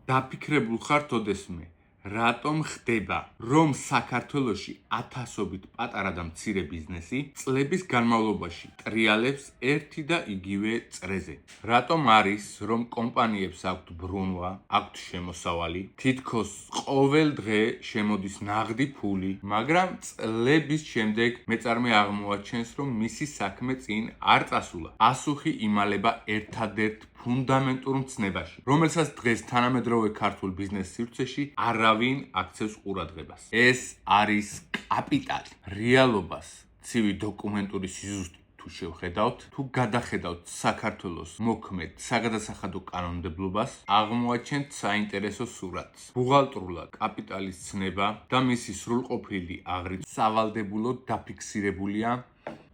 დაფიქრებულ ხარ ოდესმე, რატომ ხდება, რომ საქართველოში ათასობით პატარა და მცირე ბიზნესი წლების განმავლობაში ტრიალებს ერთი და იგივე წრეზე? რატომ არის, რომ კომპანიებს აქვთ ბრუნვა, აქვთ შემოსავალი, თითქოს ყოველ დღე შემოდის ნაღდი ფული, მაგრამ წლების შემდეგ მეწარმე აღმოაჩენს, რომ მისი საქმე წინ არ წასულა. პასუხი იმალება ერთადერთ ფუნდამენტურ მცნებაში, რომელსაც დღეს თანამედროვე ქართულ ბიზნეს სივრცეში არავინ აქცევს ყურადღებას. ეს არის კაპიტალი. რეალობას ცივი დოკუმენტური სიზუსტით თუ შევხედავთ, თუ გადახედავთ საქართველოს მოქმედ საგადასახადო კანონმდებლობას, აღმოაჩენთ საინტერესო სურათს. ბუღალტრულად კაპიტალის ცნება და მისი სრულყოფილი აღრიცხვა სავალდებულოდ დაფიქსირებულია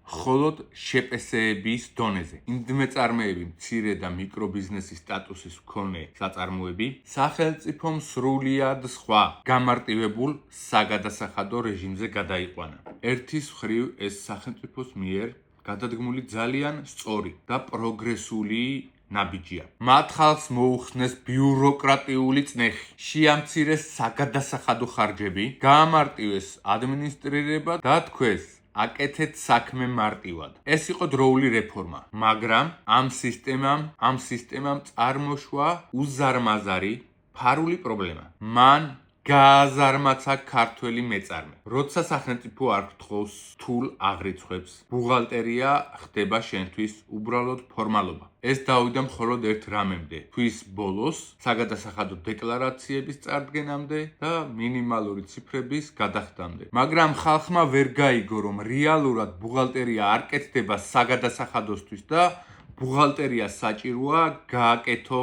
მხოლოდ შეპესეების დონეზე. იმდმეწარმეები, მცირე და მიკრობიზნესის სტატუსის მქონე საწარმოები, სახელმწიფომ სრულიად სხვა გამარტივებულ საგადასახადო რეჟიმზე გადაიყვანა. ერთის მხრივ ეს სახელმწიფოს მიერ გადადგმული ძალიან სწორი და პროგრესული ნაბიჯია. მათ ხალხს მოუხსნეს ბიუროკრატიული წნეხი, შეამცირეს საგადასახადო ხარჯები, გაამარტივეს ადმინისტრირება და თქვეს აკეთეთ საქმე მარტივად. ეს იყო დროული რეფორმა, მაგრამ ამ სისტემამ წარმოშვა უზარმაზარი ფარული პრობლემა. მან გააზარმაცა ქართველი მეწარმე. როცა სახელმწიფო არ გთხოვს რთულ აღრიცხვებს, ბუღალტერია ხდება შენთვის უბრალოდ ფორმალობა. ეს დავიდა მხოლოდ ერთ რამემდე, თვის ბოლოს საგადასახადო დეკლარაციების წარდგენამდე და მინიმალური ციფრების გადახდამდე. მაგრამ ხალხმა ვერ გაიგო, რომ რეალურად ბუღალტერია არ კეთდება საგადასახადოსთვის და ბუღალტერია საჭიროა გააკეთო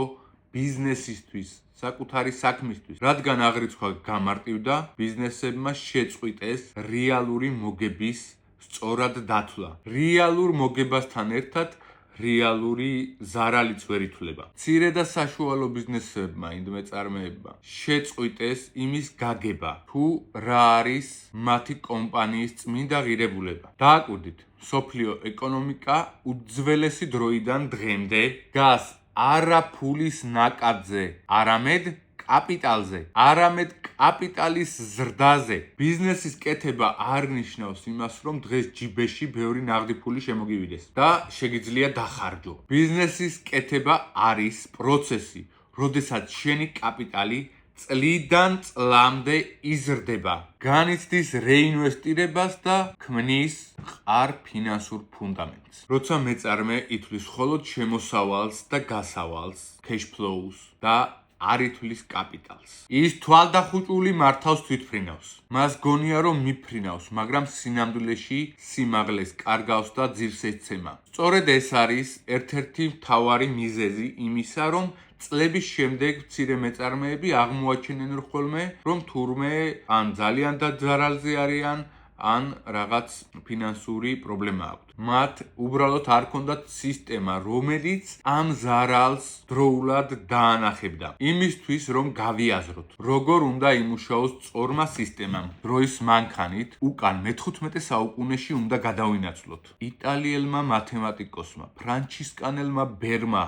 ბიზნესისთვის, საკუთარი საქმისთვის. რადგან აღრიცხვა გამარტივდა, ბიზნესებმა შეწყვიტეს რეალური მოგების სწორად დათვლა. რეალურ მოგებასთან ერთად რეალური ზარალიც ვერ ითვლება. მცირე და საშუალო ბიზნესებმა, იმდმეწარმეებმა შეწყვიტეს იმის გაგება, თუ რა არის მათი კომპანიის წმინდა ღირებულება. დააკვირდით, მსოფლიო ეკონომიკა უძველესი დროიდან დღემდე დგას არა ფულის ნაკადზე, არამედ კაპიტალზე, არამედ კაპიტალის ზრდაზე. ბიზნესის კეთება არ ნიშნავს იმას, რომ დღეს ჯიბეში ბევრი ნაღდი ფული შემოგივიდეს და შეგიძლია დახარჯო. ბიზნესის კეთება არის პროცესი, როდესაც შენი კაპიტალი წლიდან წლამდე იზრდება, განიცდის რეინვესტირებას და ქმნის მყარ ფინანსურ ფუნდამენტს. როცა მეწარმე ითვლის მხოლოდ შემოსავალს და გასავალს, cash flows და არ ითვლის კაპიტალს. ის თვალდახუჭული მართავს თვითფრინავს. მას გონია, რომ მიფრინავს, მაგრამ სინამდვილეში სიმაღლეს კარგავს და ძირს ეცემა. სწორედ ეს არის ერთ-ერთი მთავარი მიზეზი იმისა, რომ წლების შემდეგ მცირე მეწარმეები აღმოაჩენენ ხოლმე, რომ თურმე ან ძალიან დაზარალზე არიან, ან რაღაც ფინანსური პრობლემა აქვთ. მათ უბრალოდ არ ჰქონდათ სისტემა, რომელიც ამ ზარალს დროულად დაანახებდა. იმისთვის, რომ გავიაზროთ, როგორ უნდა იმუშაოს სწორმა სისტემამ, დროის მანქანით უკან მე-15 საუკუნეში უნდა გადავინაცვლოთ. იტალიელმა მათემატიკოსმა, ფრანჩისკანელმა ბერმა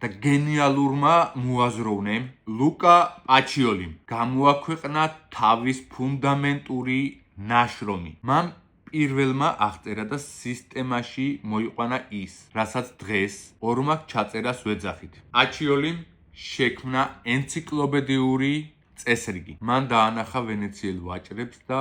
და გენიალურმა მოაზროვნემ ლუკა პაჩიოლიმ გამოაქვეყნა თავის ფუნდამენტური ნაშრომი. მან პირველმა აღწერა და სისტემაში მოიყვანა ის, რასაც დღეს ორმაგ ჩაწერას ვეძახით. პაჩიოლიმ შექმნა ენციკლოპედიური წესრიგი. მან დაანახა ვენეციელ ვაჭრებს და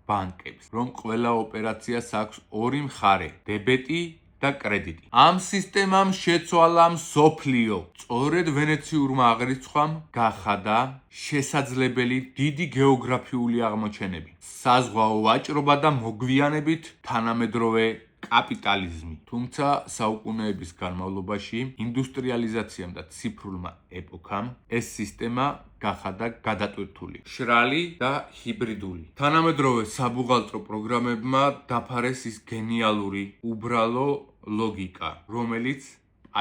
ბანკებს, რომ ყველა ოპერაციას აქვს ორი მხარე, დებეტი და კრედიტი. ამ სისტემამ შეცვალა მსოფლიო. სწორედ ვენეციურმა აღრიცხვამ გახადა შესაძლებელი დიდი გეოგრაფიული აღმოჩენები, საზღვაო ვაჭრობა და მოგვიანებით თანამედროვე კაპიტალიზმი. თუმცა საუკუნეების განმავლობაში ინდუსტრიალიზაციამ და ციფრულმა ეპოქამ ეს სისტემა გახადა გადატვირთული, მშრალი და ჰიბრიდული. თანამედროვე საბუღალტრო პროგრამებმა დაფარეს ის გენიალური უბრალო ლოგიკა, რომელიც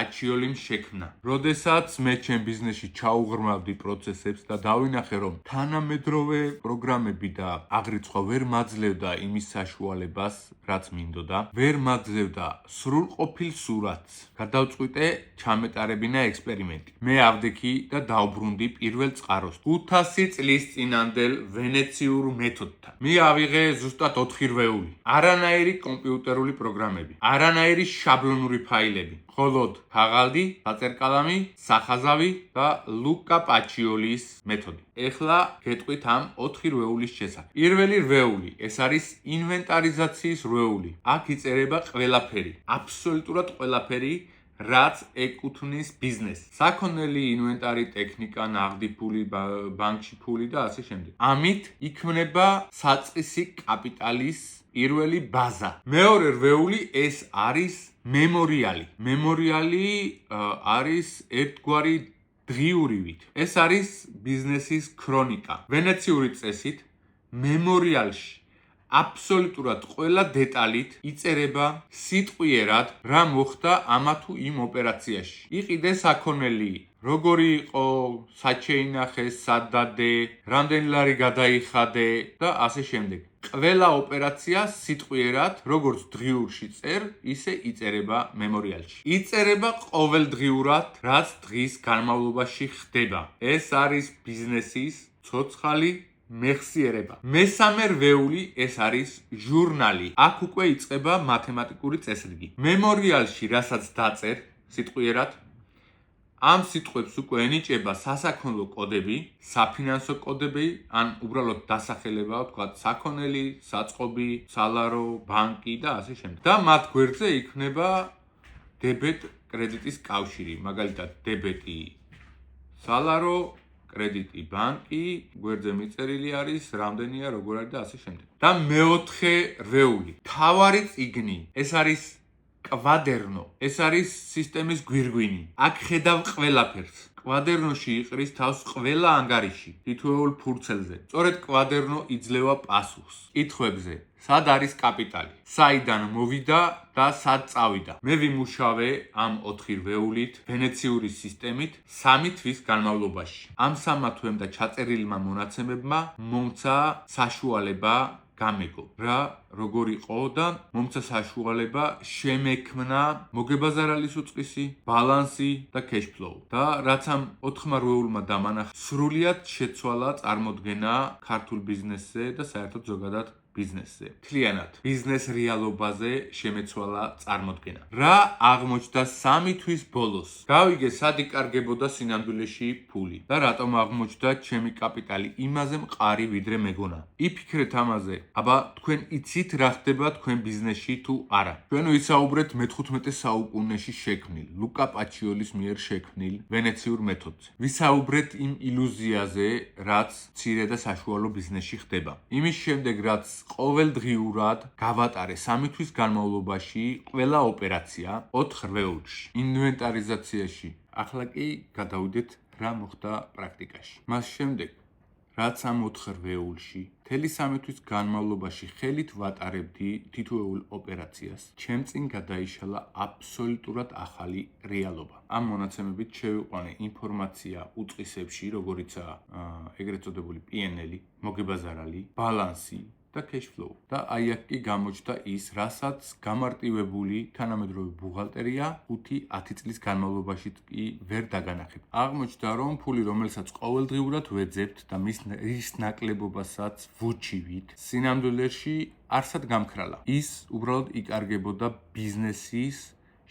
აჩიოლიმ შექმნა. როდესაც მე ჩემ ბიზნესში ჩაუღრმავდი პროცესებს და დავინახე, რომ თანამედროვე პროგრამები და აღრიცხვა ვერ მაძლევდა იმის საშუალებას, რაც მინდოდა, ვერ მაძლევდა სრულყოფილ სურათს. გადავწყვიტე ჩამეტარებინა ექსპერიმენტი. მე ავდექი და დავბრუნდი პირველ წყაროს 500 წლის წინანდელ ვენეციურ მეთოდთან. მე ავიღე ზუსტად 4 რვეული. არანაირი კომპიუტერული პროგრამები, არანაირი შაბლონური ფაილები. მხოლოდ ქაღალდი, საწერ-კალამი, სახაზავი და ლუკა პაჩიოლის მეთოდი. ეხლა გეტყვით ამ 4 რვეულის შესახებ. პირველი რვეული, ეს არის ინვენტარიზაციის რვეული. აქ იწერება ყველაფერი, აბსოლუტურად ყველაფერი, რაც ეკუთვნის ბიზნესს. საქონელი, ინვენტარი, ტექნიკა, ნაღდი ფული, ბანკში ფული და ასე შემდეგ. ამით იქმნება საწყისი კაპიტალის პირველი ბაზა. მეორე რვეული ეს არის მემორიალი. მემორიალი არის ერთგვარი დღიურივით. ეს არის ბიზნესის ქრონიკა. ვენეციური წესით მემორიალში აბსოლუტურად ყველა დეტალით იწერება სიტყვიერად რა მოხდა ამა თუ იმ ოპერაციაში. იყიდე საქონელი, როგორი იყო, სად შეინახეს, სად დადე, რამდენი ლარი გადაიხადე და ასე შემდეგ. ყველა ოპერაცია სიტყვიერად, როგორც დღიურში წერ, ისე იწერება მემორიალში. იწერება ყოველდღიურად, რაც დღის განმავლობაში ხდება. ეს არის ბიზნესის ცოცხალი მეხსიერება. მესამე რვეული ეს არის ჟურნალი. აქ უკვე იწყება მათემატიკური წესრიგი. მემორიალში, რასაც დაწერ სიტყვიერად, ამ სიტყვებს უკვე ენიჭება სასაქონლო კოდები, საფინანსო კოდები, ან უბრალოდ დასახელებაა, თქვა საქონელი, საწყობი, სალარო, ბანკი და ასე შემდეგ. და მათ გვერდზე იქნება დებეტ-კრედიტის კავშირი, მაგალითად დებეტი სალარო, კრედიტი ბანკი, გვერდზე მიწერილი არის, რამდენია, როგორ არის და ასე შემდეგ. და მეოთხე რვეული, მთავარი წიგნი, ეს არის კვადერნო, ეს არის სისტემის გვირგვინი. აქ ხედავ ყველაფერს. კვადერნოში იყრის თავს ყველა ანგარიში, თითოეულ ფურცელზე. სწორედ კვადერნო იძლევა პასუხს კითხვებზე. სად არის კაპიტალი? საიდან მოვიდა და სად წავიდა? მე ვიმუშავე ამ 4 რვეულით, ვენეციური სისტემით 3 თვის განმავლობაში. ამ 3 თვემ და ჩაწერილმა მონაცემებმა მომცა საშუალება გამეგო რა როგორ იყო და მომცა საშუალება შემექმნა მოგებაზარალის უწყისი, ბალანსი და cash-flow. და რაც ამ 4 რვეულმა დამანახა, სრულიად შეცვალა წარმოდგენა ქართულ ბიზნესზე და საერთოდ ზოგადად ბიზნესზე. მთლიანად ბიზნეს რეალობაზე შემეცვალა წარმოდგენა. რა აღმოჩნდა 3 თვის ბოლოს? გავიგე სად იკარგებოდა სინამდვილეში ფული და რატომ აღმოჩნდა ჩემი კაპიტალი იმაზე მყარი ვიდრე მეგონა. იფიქრეთ ამაზე, აბა თქვენ იცით რა ხდება თქვენ ბიზნესში თუ არა. ჩვენ ვისაუბრეთ მე-15 საუკუნეში შექმნილ, ლუკა პაჩიოლის მიერ შექმნილ ვენეციურ მეთოდზე. ვისაუბრეთ იმ ილუზიაზე, რაც მცირე და საშუალო ბიზნესში ხდება. იმის შემდეგ, რაც ყოველდღიურად გავატარე 3 თვის განმავლობაში ყველა ოპერაცია 4 რვეულში, ინვენტარიზაციაში. ახლა კი გადავიდეთ რა მოხდა პრაქტიკაში. მას შემდეგ, რაც ამ 4 რვეულში, მთელი 3 თვის განმავლობაში ხელით ვატარებდი თითოეულ ოპერაციას, ჩემ წინ გადაიშალა აბსოლუტურად ახალი რეალობა. ამ მონაცემებით შევიყვანე ინფორმაცია უწყისებში, როგორიცაა ეგრეთ წოდებული PNL, მოგებაზარალი, ბალანსი და cash-flow. და აი აქ კი გამოჩნდა ის, რასაც გამარტივებული თანამედროვე ბუღალტერია 5-10 წლის განმავლობაში კი ვერ დაგანახებ. აღმოჩნდა, რომ ფული, რომელსაც ყოველდღიურად ვეძებთ და მის ნაკლებობასაც ვუჩივით, სინამდვილეში არსად გამქრალა. ის უბრალოდ იკარგებოდა ბიზნესის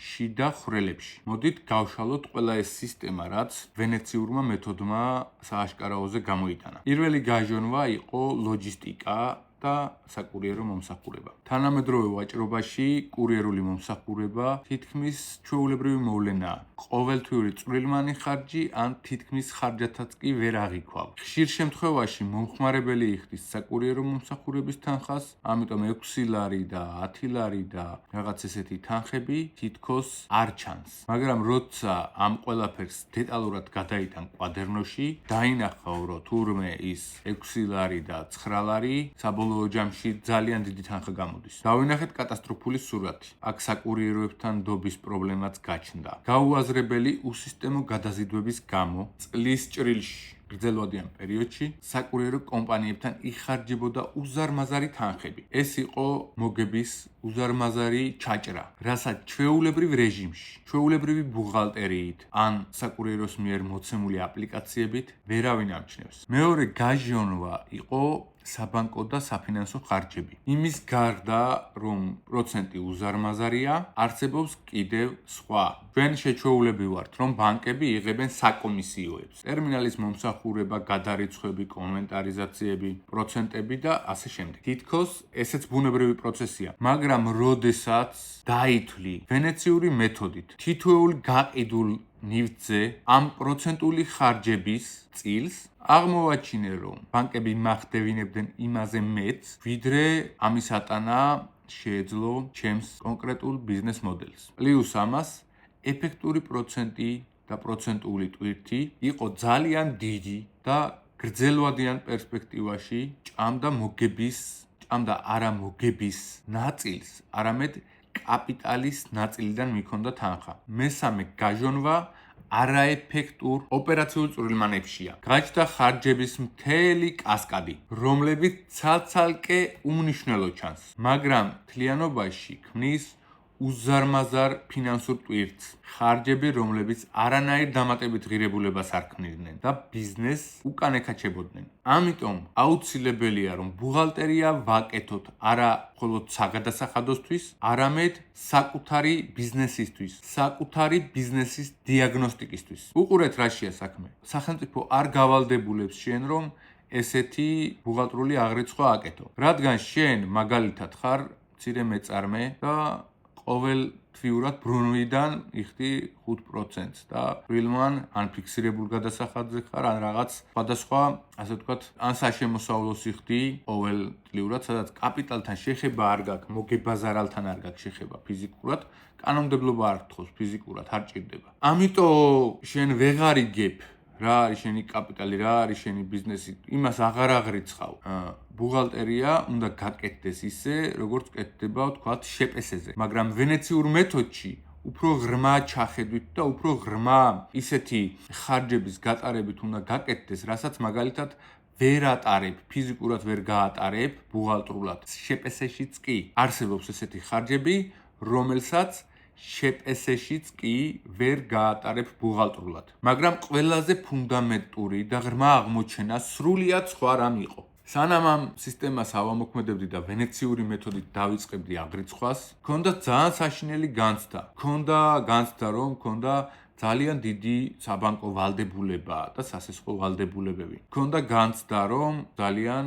შიდა ხვრელებში. მოდით გავშალოთ ყველა ეს სისტემა, რაც ვენეციურმა მეთოდმა სააშკარაოზე გამოიტანა. პირველი გაჟონვა იყო ლოჯისტიკა და საკურიერო მომსახურება. თანამედროვე ვაჭრობაში კურიერული მომსახურება თითქმის ჩვეულებრივი მოვლენაა. ყოველთვიური წვრილმანი ხარჯი ან თითქმის ხარჯათაც კი ვერ აღიქვავ. ხშირ შემთხვევაში მომხმარებელი იხდის საკურიერო მომსახურების თანხას, ამიტომ 6 ლარი და 10 ლარი და რაღაც ესეთი თანხები თითქოს არ ჩანს. მაგრამ როცა ამ ყველაფერს დეტალურად გადაიტან კვადერნოში, დაინახავ, რომ თურმე ის 6 ლარი და 9 ლარი საბოლოო საბოლოო ჯამში ძალიან დიდი თანხა გამოდის. დავინახეთ კატასტროფული სურათი. აქ საკურიეროებთან დობის პრობლემაც გაჩნდა. გაუაზრებელი უსისტემო გადაზიდვების გამო წლის ჭრილში გრძელვადიან პერიოდში საკურიერო კომპანიებთან იხარჯებოდა უზარმაზარი თანხები. ეს იყო მოგების უზარმაზარი ჩაჭრა, რასაც ჩვეულებრივ რეჟიმში, ჩვეულებრივი ბუღალტერიით ან საკურიეროს მიერ მოცემული აპლიკაციებით ვერავინ ამჩნევს. მეორე გაჟონვა იყო საბანკო და საფინანსო ხარჯები. იმის გარდა, რომ პროცენტი უზარმაზარია, არსებობს კიდევ სხვა. ჩვენ შეჩვეულები ვართ, რომ ბანკები იღებენ საკომისიოებს. ტერმინალის მომსახურება, გადარიცხვები, კონვენტარიზაციები, პროცენტები და ასე შემდეგ. თითქოს ესეც ბუნებრივი პროცესია, მაგრამ როდესაც დაითვლი ვენეციური მეთოდით თითოეულ გაყიდულ ნივთზე ამ პროცენტული ხარჯების წილს, აღმოვაჩინე, რომ ბანკები მახდევინებდნენ იმაზე მეტს, ვიდრე ამის ატანა შეეძლო ჩემს კონკრეტულ ბიზნეს მოდელს. პლუს ამას, ეფექტური პროცენტი და პროცენტული ტვირთი იყო ძალიან დიდი და გრძელვადიან პერსპექტივაში ჭამდა არა მოგების ნაწილს, არამედ კაპიტალის ნაწილიდან მიქონდა თანხა. მესამე გაჟონვა არაეფექტურ ოპერაციულ წვრილმანებშია. გაჩნდა ხარჯების მთელი კასკადი, რომლებიც ცალ-ცალკე უმნიშვნელო ჩანს, მაგრამ მთლიანობაში ქმნის უზარმაზარ ფინანსურ ტვირთს. ხარჯები, რომლებიც არანაირ დამატებით ღირებულებას არ ქმნიდნენ და ბიზნესს უკან ეკაჩებოდნენ. ამიტომ აუცილებელია, რომ ბუღალტერია ვაკეთოთ არა მხოლოდ საგადასახადოსთვის, არამედ საკუთარი ბიზნესისთვის, საკუთარი ბიზნესის დიაგნოსტიკისთვის. უყურეთ რაშია საქმე. სახელმწიფო არ გავალდებულებს შენ, რომ ესეთი ბუღალტრული აღრიცხვა აკეთო. რადგან შენ მაგალითად ხარ მცირე მეწარმე და ყოველთვიურად ბრუნვიდან იხდი 5%-ს და პრილმან ან ფიქსირებულ გადასახადზე ხარ, ან რაღაც სხვადასხვა, ასე ვთქვათ, ან საშემოსავლოს იხდი ყოველწლიურად, სადაც კაპიტალთან შეხება არ გაქვს, მოგებაზარალთან არ გაქვს შეხება ფიზიკურად, კანონმდებლობა არ გთხოვს ფიზიკურად, არ ჭირდება. ამიტომ შენ ვეღარ იგებ რა არის შენი კაპიტალი, რა არის შენი ბიზნესი, იმას აღარ აღრიცხავ. ბუღალტერია უნდა გაკეთდეს ისე, როგორც კეთდება, ვთქვათ, შეპესეზე. მაგრამ ვენეციურ მეთოდში უფრო ღრმა ჩახედვით და უფრო ღრმა ისეთი ხარჯების გატარებით უნდა გაკეთდეს, რასაც მაგალითად ვერ ატარებ, ფიზიკურად ვერ გაატარებ ბუღალტრულად. შეპესეშიც კი არსებობს ესეთი ხარჯები, რომელსაც შეპესეშიც კი ვერ გაატარებ ბუღალტრულად. მაგრამ ყველაზე ფუნდამენტური და ღრმა აღმოჩენა სრულიად სხვა რამ იყო. სანამ ამ სისტემას ავამოქმედებდი და ვენეციური მეთოდით დავიწყებდი აღრიცხვას, მქონდა ძალიან საშინელი განცდა. მქონდა განცდა, რომ მქონდა ძალიან დიდი საბანკო ვალდებულება და სასესხო ვალდებულებები. მქონდა განცდა, რომ ძალიან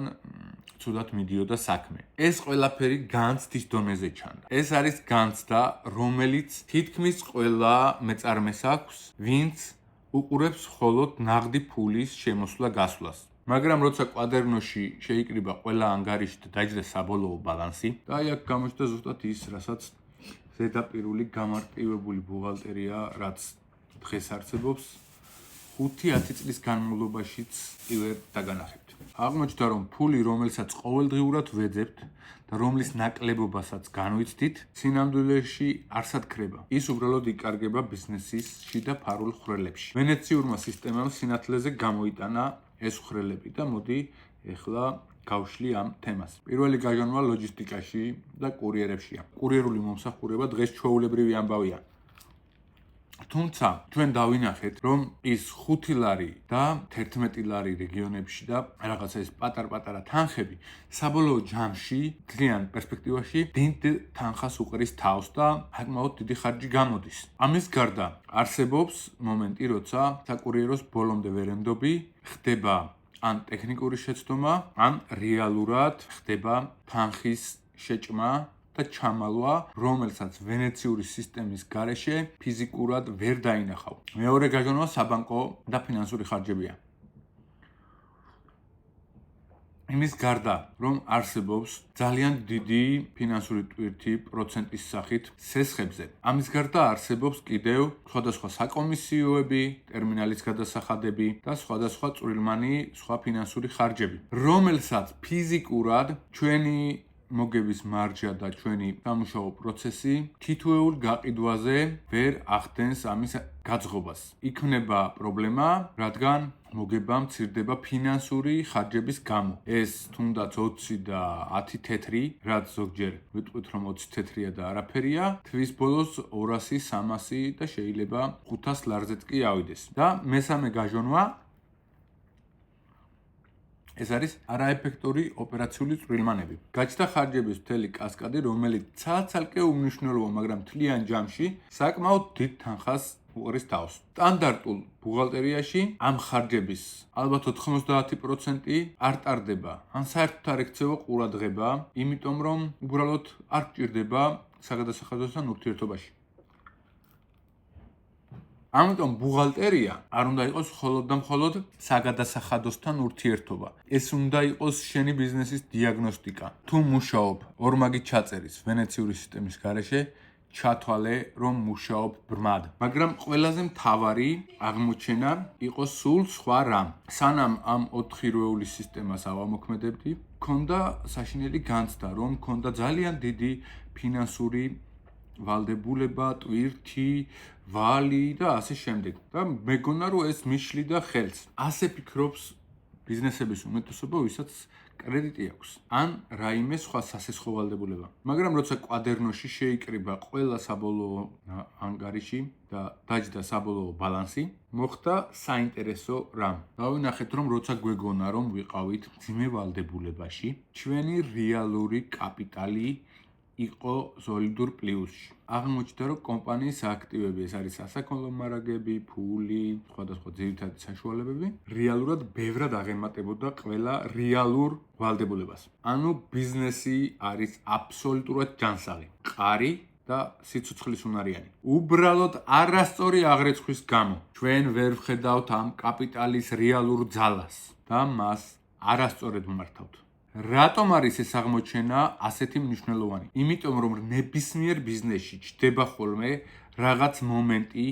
ცუდად მიდიოდა საქმე. ეს ყველაფერი განცდის დონეზე ჩანდა. ეს არის განცდა, რომელიც თითქმის ყველა მეწარმეს აქვს, ვინც უყურებს მხოლოდ ნაღდი ფულის შემოსვლა-გასვლას. მაგრამ როცა კვადერნოში შეიკრიბა ყველა ანგარიში და დაიჯდა საბოლოო ბალანსი, და აი აქ გამოჩნდა ზუსტად ის, რასაც ზედაპირული გამარტივებული ბუღალტერია, რაც დღეს არსებობს, 5-10 წლის განმავლობაშიც კი ვერ დაგანახებთ. აღმოჩნდა, რომ ფული, რომელსაც ყოველდღიურად ვეძებთ და რომლის ნაკლებობასაც განვიცდით, სინამდვილეში არსად ქრება. ის უბრალოდ იკარგება ბიზნესის შიდა ფარულ ხვრელებში. ვენეციურმა სისტემამ სინათლეზე გამოიტანა ეს ხვრელები და მოდი ეხლა გავშლი ამ თემას. პირველი გაჟონვა ლოჯისტიკაში და კურიერებშია. კურიერული მომსახურება დღეს ჩვეულებრივი ამბავია. თუმცა ჩვენ დავინახეთ, რომ ის 5 ლარი და 11 ლარი რეგიონებში და რაღაცა ეს პატარ-პატარა თანხები საბოლოო ჯამში, ძალიან პერსპექტივაში დიდ თანხას უყრის თავს და საკმაოდ დიდი ხარჯი გამოდის. ამის გარდა არსებობს მომენტი, როცა საკურიეროს ბოლომდე ვერ ემდობი, ხდება ან ტექნიკური შეცდომა, ან რეალურად ხდება თანხის შეჭმა და ჩამალვა, რომელსაც ვენეციური სისტემის გარეშე ფიზიკურად ვერ დაინახავ. მეორე გაჟონვა საბანკო და ფინანსური ხარჯებია. იმის გარდა, რომ არსებობს ძალიან დიდი ფინანსური ტვირთი პროცენტის სახით სესხებზე. ამის გარდა არსებობს კიდევ სხვადასხვა საკომისიოები, ტერმინალის გადასახადები და სხვადასხვა წვრილმანი სხვა ფინანსური ხარჯები, რომელსაც ფიზიკურად ჩვენი მოგების მარჯა და ჩვენი სამუშაო პროცესი თითოეულ გაყიდვაზე ვერ ახდენს ამის გაძღობას. იქნება პრობლემა, რადგან მოგება მცირდება ფინანსური ხარჯების გამო. ეს თუნდაც 20 და 10 თეთრი, რაც ზოგჯერ ვიტყვით რომ 20 თეთრია და არაფერია, თვის ბოლოს 200, 300 და შეიძლება 500 ლარზეც კი ავიდეს. და მესამე გაჟონვა ეს არის არაეფექტური ოპერაციული წვრილმანები. გაჩნდა ხარჯების მთელი კასკადი, რომელიც ცალ-ცალკე უმნიშვნელოა, მაგრამ მთლიან ჯამში საკმაოდ დიდ თანხას უყრის თავს. სტანდარტულ ბუღალტერიაში ამ ხარჯების ალბათ 90% არ ტარდება, ან საერთოდ არ ექცევა ყურადღება, იმიტომ რომ უბრალოდ არ გჭირდება საგადასახადოსთან ურთიერთობაში. ამიტომ ბუღალტერია არ უნდა იყოს მხოლოდ და მხოლოდ საგადასახადოსთან ურთიერთობა. ეს უნდა იყოს შენი ბიზნესის დიაგნოსტიკა. თუ მუშაობ ორმაგი ჩაწერის ვენეციური სისტემის გარეშე, ჩათვალე რომ მუშაობ ბრმად. მაგრამ ყველაზე მთავარი აღმოჩენა იყო სულ სხვა რამ. სანამ ამ 4 რვეულის სისტემას ავამოქმედებდი, მქონდა საშინელი განცდა, რომ მქონდა ძალიან დიდი ფინანსური ვალდებულება, ტვირთი, ვალი და ასე შემდეგ. და მეგონა რომ ეს მიშლიდა ხელს. ასე ფიქრობს ბიზნესების უმეტესობა, ვისაც კრედიტი აქვს, ან რაიმე სხვა სასესხო ვალდებულება. მაგრამ როცა კვადერნოში შეიკრიბა ყველა საბოლოო ანგარიში და დაჯდა საბოლოო ბალანსი, მოხდა საინტერესო რამ. დავინახეთ, რომ როცა გვეგონა რომ ვიყავით მძიმე ვალდებულებაში, ჩვენი რეალური კაპიტალი იყო სოლიდურ პლუსში. აღმოჩნდა, რომ კომპანიის აქტივები, ეს არის სასაქონლო მარაგები, ფული, სხვადასხვა ძირითადი საშუალებები, რეალურად ბევრად აღემატებოდა ყველა რეალურ ვალდებულებას. ანუ ბიზნესი არის აბსოლუტურად ჯანსაღი, მყარი და სიცოცხლის უნარიანი. უბრალოდ არასწორი აღრიცხვის გამო ჩვენ ვერ ვხედავთ ამ კაპიტალის რეალურ ძალას და მას არასწორად ვმართავთ. რატომ არის ეს აღმოჩენა ასეთი მნიშვნელოვანი? იმიტომ რომ ნებისმიერ ბიზნესში ჩდება ხოლმე რაღაც მომენტი,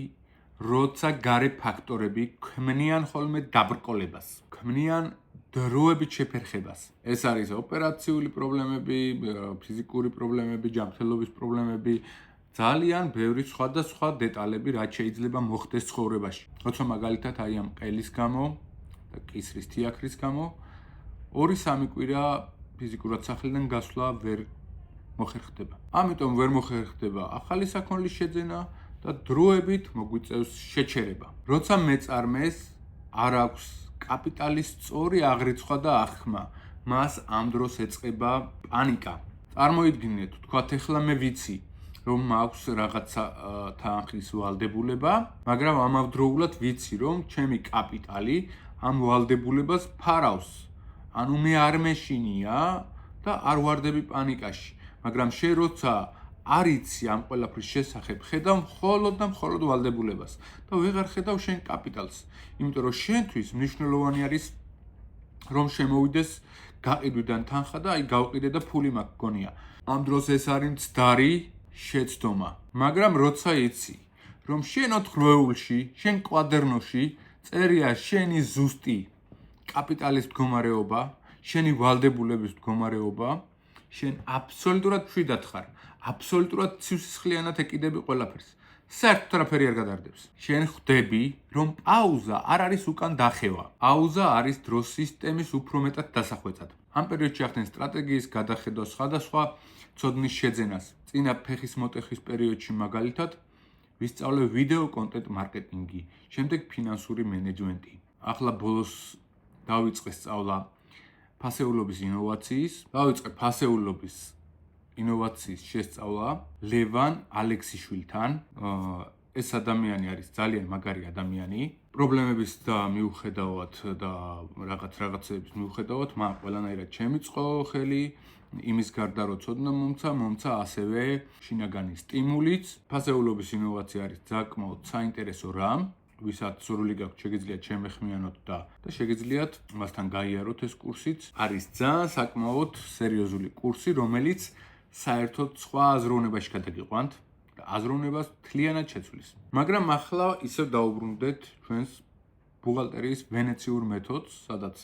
როცა გარე ფაქტორები ქმნიან ხოლმე დაბრკოლებას, ქმნიან დროებით შეფერხებას. ეს არის ოპერაციული პრობლემები, ფიზიკური პრობლემები, ჯანმრთელობის პრობლემები, ძალიან ბევრი სხვადასხვა დეტალები, რაც შეიძლება მოხდეს ცხოვრებაში. როცა მაგალითად აი ამ ყელის გამო და კისრის თიაქრის გამო 2-3 კვირა ფიზიკურად სახლიდან გასვლა ვერ მოხერხდება. ამიტომ ვერ მოხერხდება ახალი საქონლის შეძენა და დროებით მოგვიწევს შეჩერება. როცა მეწარმეს არ აქვს კაპიტალის სწორი აღრიცხვა და აღქმა, მას ამ დროს ეწყება პანიკა. წარმოიდგინეთ, თქვათ ახლა მე ვიცი, რომ მაქვს რაღაცა თანხის ვალდებულება, მაგრამ ამავდროულად ვიცი, რომ ჩემი კაპიტალი ამ ვალდებულებას ფარავს. ანუ მე არ მეშინია და არ ვარდები პანიკაში, მაგრამ შენ როცა არ იცი ამ ყველაფრის შესახებ, ხედავ მხოლოდ და მხოლოდ ვალდებულებას და ვეღარ ხედავ შენ კაპიტალს, იმიტომ რომ შენთვის მნიშვნელოვანი არის რომ შემოვიდეს გაყიდვიდან თანხა და აი გავყიდე და ფული მაქვს გონია. ამ დროს ეს არის მცდარი შეცდომა, მაგრამ როცა იცი, რომ შენ 4 რვეულში, შენ კვადერნოში წერია შენი ზუსტი კაპიტალის მდგომარეობა, შენი ვალდებულების მდგომარეობა, შენ აბსოლუტურად მშვიდად ხარ, აბსოლუტურად ცივსისხლიანად ეკიდები ყველაფერს. საერთოდ არაფერი არ გადარდებს. შენ ხვდები, რომ პაუზა არ არის უკან დახევა. პაუზა არის დროს სისტემის უფრო მეტად დასახვეწად. ამ პერიოდში ახდენ სტრატეგიის გადახედვა, სხვადასხვა ცოდნის შეძენას. წინა ფეხის მოტეხის პერიოდში მაგალითად ვისწავლე ვიდეო კონტენტ მარკეტინგი, შემდეგ ფინანსური მენეჯმენტი. ახლა ბოლოს დავიწყე სწავლა ფასეულობის ინოვაციის, დავიწყე ფასეულობის ინოვაციის შესწავლა ლევან ალექსიშვილთან. ეს ადამიანი არის ძალიან მაგარი ადამიანი. პრობლემების და მიუხედავად და რაღაცების მიუხედავად, მან ყველანაირად შემიწყო ხელი, იმის გარდა რომ ცოდნა მომცა ასევე შინაგანი სტიმულიც. ფასეულობის ინოვაცია არის საკმაოდ საინტერესო რამ. ვისაც სურვილი გაქვთ, შეგიძლიათ შემეხმიანოთ და შეგიძლიათ მასთან გაიაროთ ეს კურსიც. არის ძალიან საკმაოდ სერიოზული კურსი, რომელიც საერთოდ სხვა აზროვნებაში გადაგიყვანთ და აზროვნებას მთლიანად შეცვლის. მაგრამ ახლა ისევ დაუბრუნდეთ ჩვენს ბუღალტერიის ვენეციურ მეთოდს, სადაც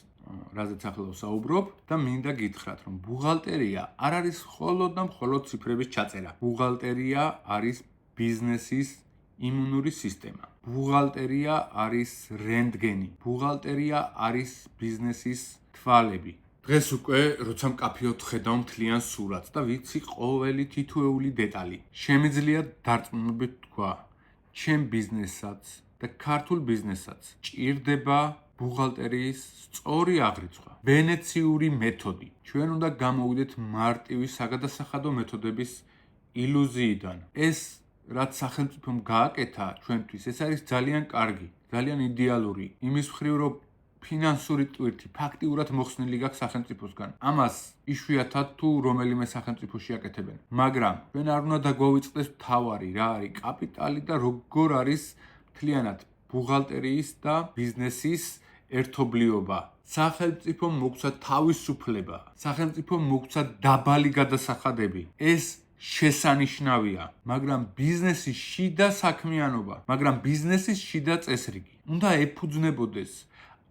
რაზეც ახლა ვსაუბრობ და მინდა გითხრათ, რომ ბუღალტერია არ არის მხოლოდ და მხოლოდ ციფრების ჩაწერა. ბუღალტერია არის ბიზნესის იმუნური სისტემა. ბუღალტერია არის რენტგენი. ბუღალტერია არის ბიზნესის თვალები. დღეს უკვე როცა მკაფიოდ ხედავ მთლიან სურათს და ვიცი ყოველი თითოეული დეტალი. შემიძლია დარწმუნებით თქვა, ჩემ ბიზნესსაც და ქართულ ბიზნესსაც ჭირდება ბუღალტერიის სწორი აღრიცხვა. ვენეციური მეთოდი. ჩვენ უნდა გამოვიდეთ მარტივი საგადასახადო მეთოდების ილუზიიდან. ეს რაც სახელმწიფომ გააკეთა ჩვენთვის, ეს არის ძალიან კარგი, ძალიან იდეალური. იმის მხრივ, რომ ფინანსური ტვირთი ფაქტიურად მოხსნილი გაქვს სახელმწიფოსგან. ამას იშვიათად თუ რომელიმე სახელმწიფოში აკეთებენ. მაგრამ ჩვენ არ უნდა დაგვავიწყდეს მთავარი, რა არის კაპიტალი და როგორ არის მთლიანად ბუღალტერიის და ბიზნესის ერთობლიობა. სახელმწიფომ მოგცა თავისუფლება, სახელმწიფომ მოგცა დაბალი გადასახადები. ეს შესანიშნავია, მაგრამ ბიზნესის შიდა საქმიანობა, მაგრამ ბიზნესის შიდა წესრიგი უნდა ეფუძნებოდეს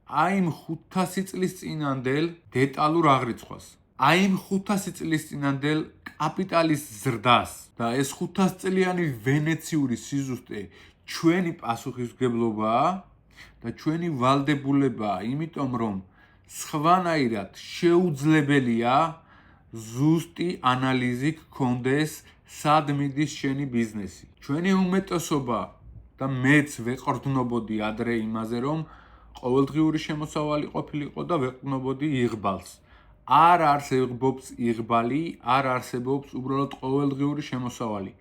აი იმ 500 წლის წინანდელ დეტალურ აღრიცხვას, აი იმ 500 წლის წინანდელ კაპიტალის ზრდას და ეს 500 წლიანი ვენეციური სიზუსტე ჩვენი პასუხისმგებლობაა და ჩვენი ვალდებულებაა, იმიტომ რომ სხვანაირად შეუძლებელია ზუსტი ანალიზი გქონდეს, სად მიდის შენი ბიზნესი. ჩვენი უმეტესობა და მეც ვეყრდნობოდი ადრე იმაზე, რომ ყოველდღიური შემოსავალი ყოფილიყო და ვეყრდნობოდი იღბალს. არ არსებობს იღბალი, არ არსებობს უბრალოდ ყოველდღიური შემოსავალი.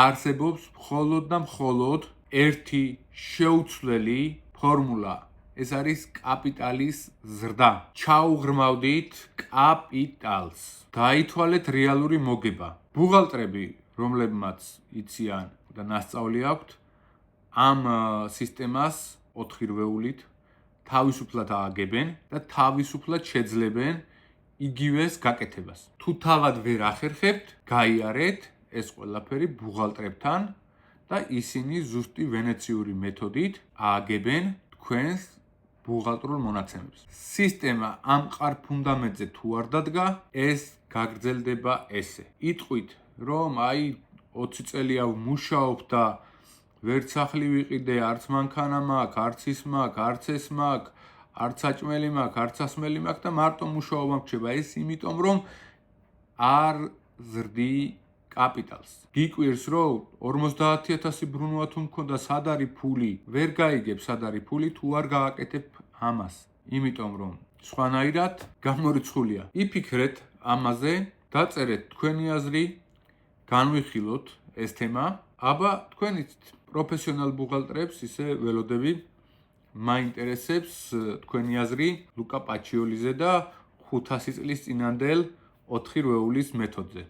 არსებობს მხოლოდ და მხოლოდ ერთი შეუცვლელი ფორმულა. ეს არის კაპიტალის ზრდა. ჩაუღრმავდით კაპიტალს. დაითვალეთ რეალური მოგება. ბუღალტრები, რომლებმაც იციან და ნასწავლი აქვთ, ამ სისტემას 4 რვეულით თავისუფლად ააგებენ და თავისუფლად შეძლებენ იგივეს გაკეთებას. თუ თავად ვერ ახერხებთ, გაიარეთ ეს ყველაფერი ბუღალტრებთან და ისინი ზუსტი ვენეციური მეთოდით ააგებენ თქვენს ბუღალტრულ მონაცემებს. სისტემა ამ მყარ ფუნდამენტზე თუ არ დადგა, ეს გაგრძელდება ესე. იტყვით, რომ აი 20 წელია ვმუშაობ და ვერც სახლი ვიყიდე, არც მანქანა მაქვს, არც ის მაქვს, არც ეს მაქვს, არც საჭმელი მაქვს, არც სასმელი მაქვს და მარტო მუშაობა მრჩება. ეს იმიტომ, რომ არ ზრდი კაპიტალს. გიკვირს, რომ 50,000 ბრუნვა თუ მქონდა, სად არის ფული? ვერ გაიგებ სად არის ფული თუ არ გააკეთებ ამას. იმიტომ რომ სხვანაირად გამორიცხულია. იფიქრეთ ამაზე, დაწერეთ თქვენი აზრი, განვიხილოთ ეს თემა. აბა თქვენით პროფესიონალ ბუღალტრებს ისე ველოდები, მაინტერესებს თქვენი აზრი ლუკა პაჩიოლიზე და 500 წლის წინანდელ 4 რვეულის მეთოდზე.